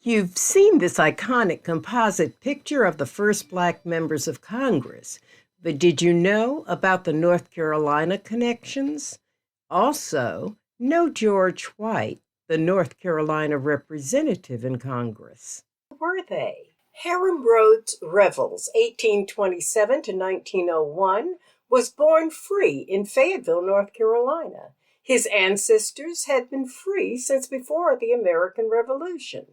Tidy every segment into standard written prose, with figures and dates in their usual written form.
You've seen this iconic composite picture of the first Black members of Congress, but did you know about the North Carolina connections? Also, know George White, the North Carolina representative in Congress. Who were they? Hiram Rhodes Revels, 1827 to 1901, was born free in Fayetteville, North Carolina. His ancestors had been free since before the American Revolution.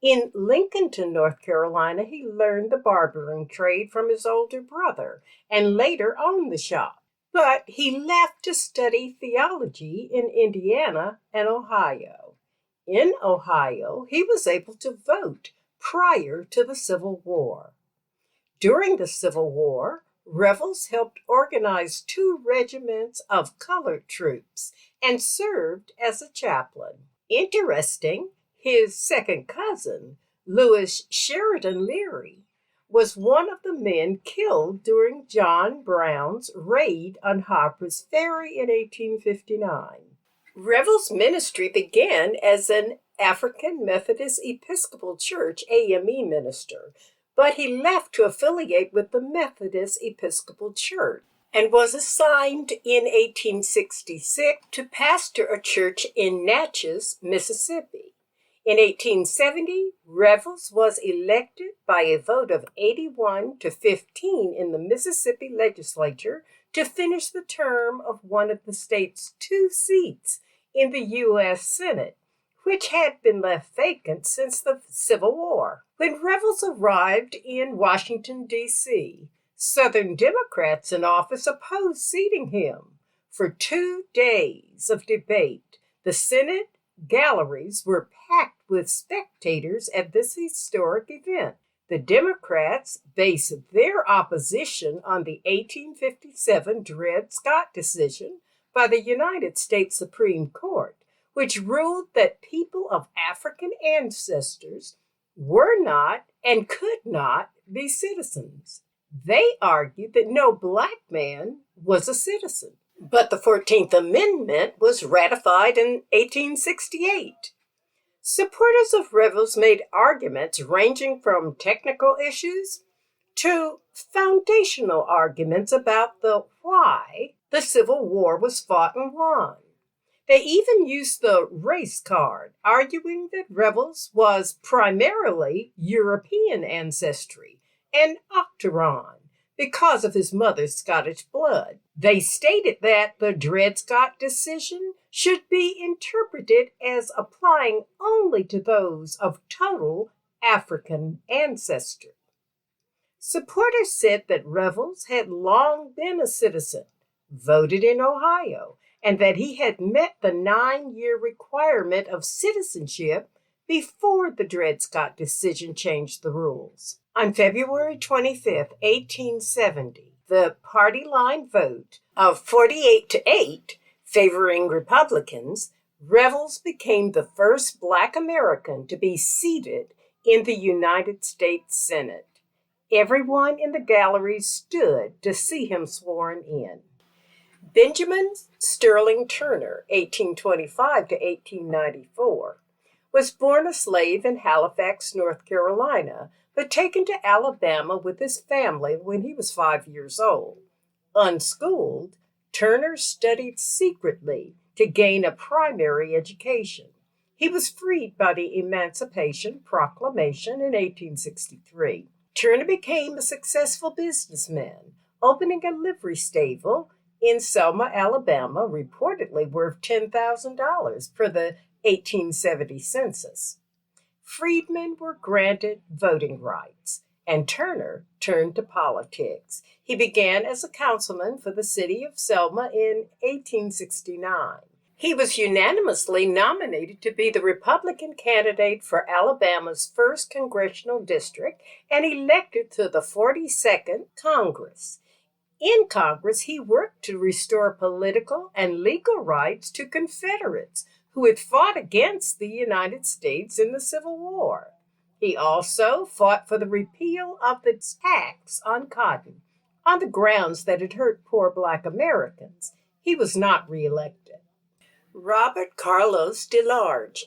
In Lincolnton, North Carolina, he learned the barbering trade from his older brother and later owned the shop. But he left to study theology in Indiana and Ohio. In Ohio, he was able to vote prior to the Civil War. During the Civil War, Revels helped organize 2 regiments of colored troops and served as a chaplain. Interesting, his second cousin, Lewis Sheridan Leary, was one of the men killed during John Brown's raid on Harper's Ferry in 1859. Revels' ministry began as an African Methodist Episcopal Church AME minister, but he left to affiliate with the Methodist Episcopal Church and was assigned in 1866 to pastor a church in Natchez, Mississippi. In 1870, Revels was elected by a vote of 81 to 15 in the Mississippi legislature to finish the term of one of the state's 2 seats in the U.S. Senate, which had been left vacant since the Civil War. When Revels arrived in Washington, D.C., Southern Democrats in office opposed seating him. For 2 days of debate, the Senate galleries were packed with spectators at this historic event. The Democrats based their opposition on the 1857 Dred Scott decision by the United States Supreme Court, which ruled that people of African ancestors were not and could not be citizens. They argued that no Black man was a citizen. But the 14th Amendment was ratified in 1868. Supporters of Revels made arguments ranging from technical issues to foundational arguments about the why the Civil War was fought and won. They even used the race card, arguing that Revels was primarily European ancestry and Octoroon because of his mother's Scottish blood. They stated that the Dred Scott decision should be interpreted as applying only to those of total African ancestry. Supporters said that Revels had long been a citizen, voted in Ohio, and that he had met the 9-year requirement of citizenship before the Dred Scott decision changed the rules. On February 25, 1870, the party line vote of 48 to 8 favoring Republicans, Revels became the first Black American to be seated in the United States Senate. Everyone in the gallery stood to see him sworn in. Benjamin Sterling Turner, 1825 to 1894, was born a slave in Halifax, North Carolina, but taken to Alabama with his family when he was 5 years old. Unschooled, Turner studied secretly to gain a primary education. He was freed by the Emancipation Proclamation in 1863. Turner became a successful businessman, opening a livery stable in Selma, Alabama, reportedly worth $10,000 for the 1870 census. Freedmen were granted voting rights, and Turner turned to politics. He began as a councilman for the city of Selma in 1869. He was unanimously nominated to be the Republican candidate for Alabama's 1st congressional district and elected to the 42nd Congress. In Congress, he worked to restore political and legal rights to Confederates who had fought against the United States in the Civil War. He also fought for the repeal of the tax on cotton on the grounds that it hurt poor Black Americans. He was not reelected. Robert Carlos DeLarge,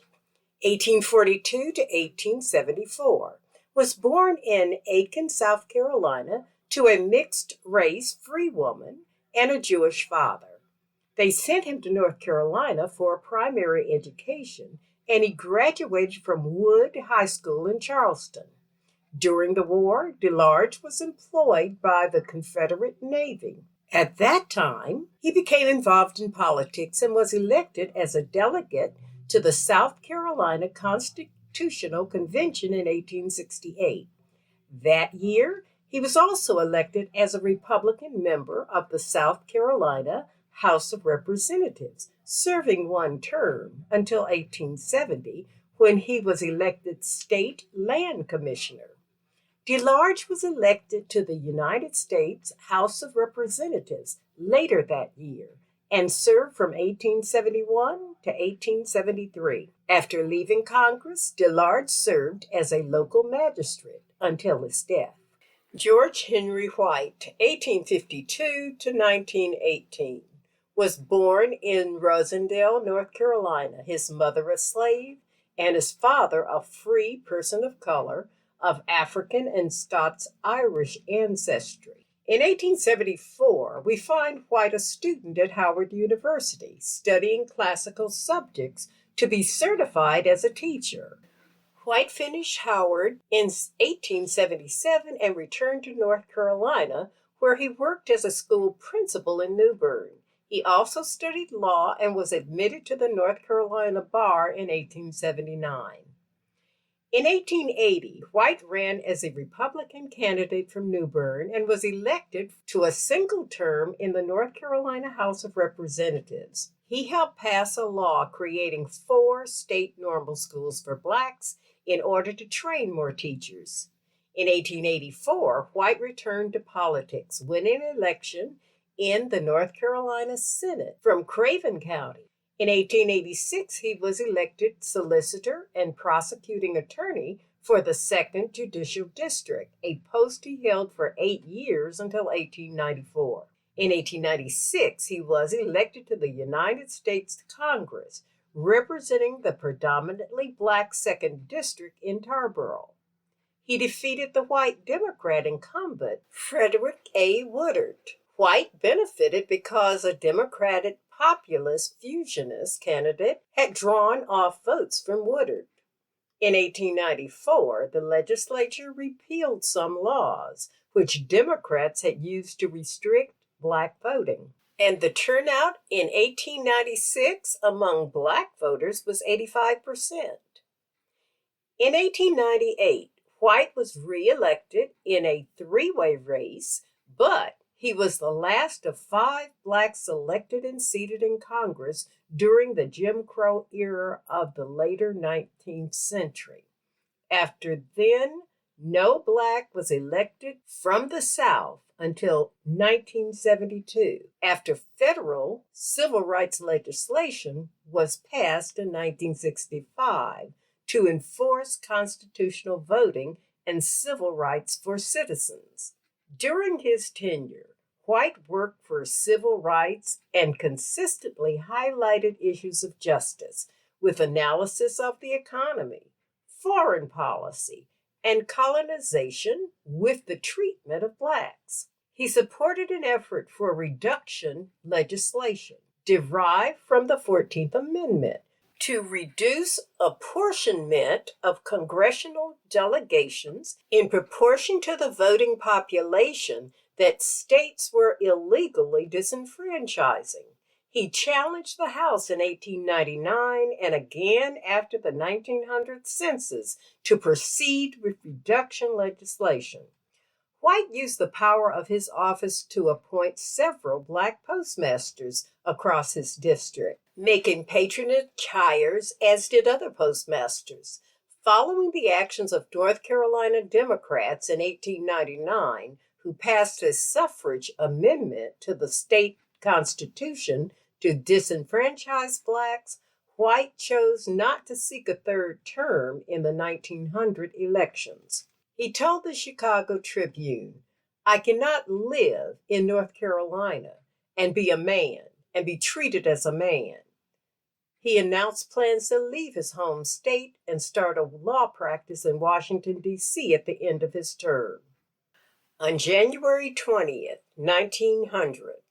1842 to 1874, was born in Aiken, South Carolina, to a mixed-race free woman and a Jewish father. They sent him to North Carolina for a primary education, and he graduated from Wood High School in Charleston. During the war, DeLarge was employed by the Confederate Navy. At that time, he became involved in politics and was elected as a delegate to the South Carolina Constitutional Convention in 1868. That year, he was also elected as a Republican member of the South Carolina House of Representatives, serving one term until 1870, when he was elected State Land Commissioner. DeLarge was elected to the United States House of Representatives later that year and served from 1871 to 1873. After leaving Congress, DeLarge served as a local magistrate until his death. George Henry White, 1852 to 1918, was born in Rosendale, North Carolina, his mother a slave and his father a free person of color of African and Scots-Irish ancestry. In 1874, we find White a student at Howard University, studying classical subjects to be certified as a teacher. White finished Howard in 1877 and returned to North Carolina, where he worked as a school principal in New Bern. He also studied law and was admitted to the North Carolina bar in 1879. In 1880, White ran as a Republican candidate from New Bern and was elected to a single term in the North Carolina House of Representatives. He helped pass a law creating 4 state normal schools for blacks in order to train more teachers. In 1884, White returned to politics, winning an election in the North Carolina Senate from Craven County. In 1886, he was elected solicitor and prosecuting attorney for the 2nd Judicial District, a post he held for 8 years until 1894. In 1896, he was elected to the United States Congress, representing the predominantly black 2nd District in Tarboro. He defeated the white Democrat incumbent, Frederick A. Woodard. White benefited because a Democratic populist fusionist candidate had drawn off votes from Woodard. In 1894, the legislature repealed some laws which Democrats had used to restrict black voting, and the turnout in 1896 among black voters was 85%. In 1898, White was re-elected in a 3-way race, but he was the last of 5 blacks elected and seated in Congress during the Jim Crow era of the later 19th century. After then, no black was elected from the South until 1972, after federal civil rights legislation was passed in 1965 to enforce constitutional voting and civil rights for citizens. During his tenure, White worked for civil rights and consistently highlighted issues of justice with analysis of the economy, foreign policy, and colonization with the treatment of blacks. He supported an effort for reduction legislation derived from the 14th Amendment to reduce apportionment of congressional delegations in proportion to the voting population that states were illegally disenfranchising. He challenged the House in 1899 and again after the 1900 census to proceed with reduction legislation. White used the power of his office to appoint several black postmasters across his district, making patronage hires, as did other postmasters. Following the actions of North Carolina Democrats in 1899, who passed a suffrage amendment to the state constitution to disenfranchise blacks, White chose not to seek a 3rd term in the 1900 elections. He told the Chicago Tribune, "I cannot live in North Carolina and be a man and be treated as a man. He announced plans to leave his home state and start a law practice in Washington, D.C. at the end of his term. On January 20th, 1900,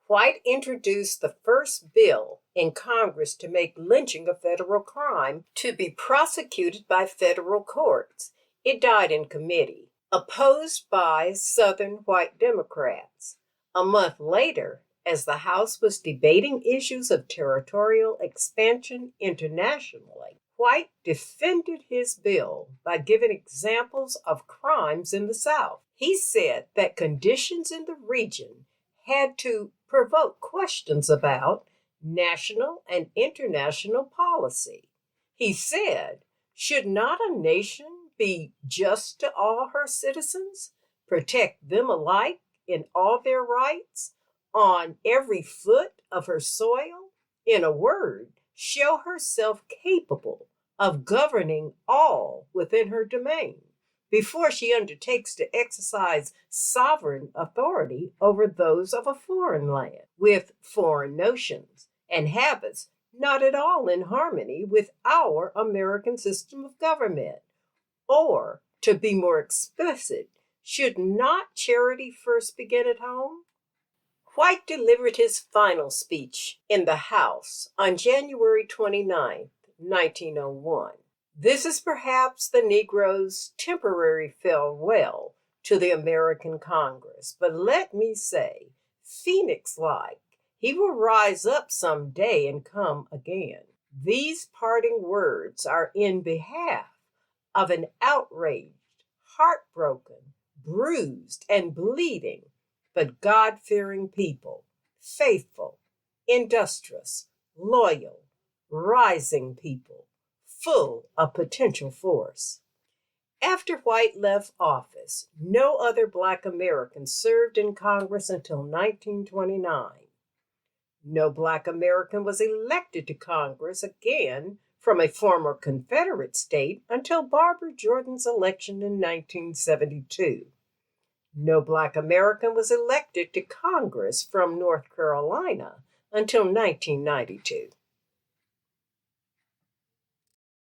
White introduced the first bill in Congress to make lynching a federal crime to be prosecuted by federal courts. It died in committee, opposed by Southern white Democrats. A month later, as the House was debating issues of territorial expansion internationally, White defended his bill by giving examples of crimes in the South. He said that conditions in the region had to provoke questions about national and international policy. He said, should not a nation be just to all her citizens, protect them alike in all their rights, on every foot of her soil? In a word, show herself capable of governing all within her domain before she undertakes to exercise sovereign authority over those of a foreign land, with foreign notions and habits not at all in harmony with our American system of government. Or, to be more explicit, should not charity first begin at home? White delivered his final speech in the House on January 29, 1901. This is perhaps the Negro's temporary farewell to the American Congress, but let me say, Phoenix-like, he will rise up some day and come again. These parting words are in behalf of an outraged, heartbroken, bruised, and bleeding, but God-fearing people, faithful, industrious, loyal, rising people, full of potential force. After White left office, no other Black American served in Congress until 1929. No Black American was elected to Congress again from a former Confederate state until Barbara Jordan's election in 1972. No Black American was elected to Congress from North Carolina until 1992.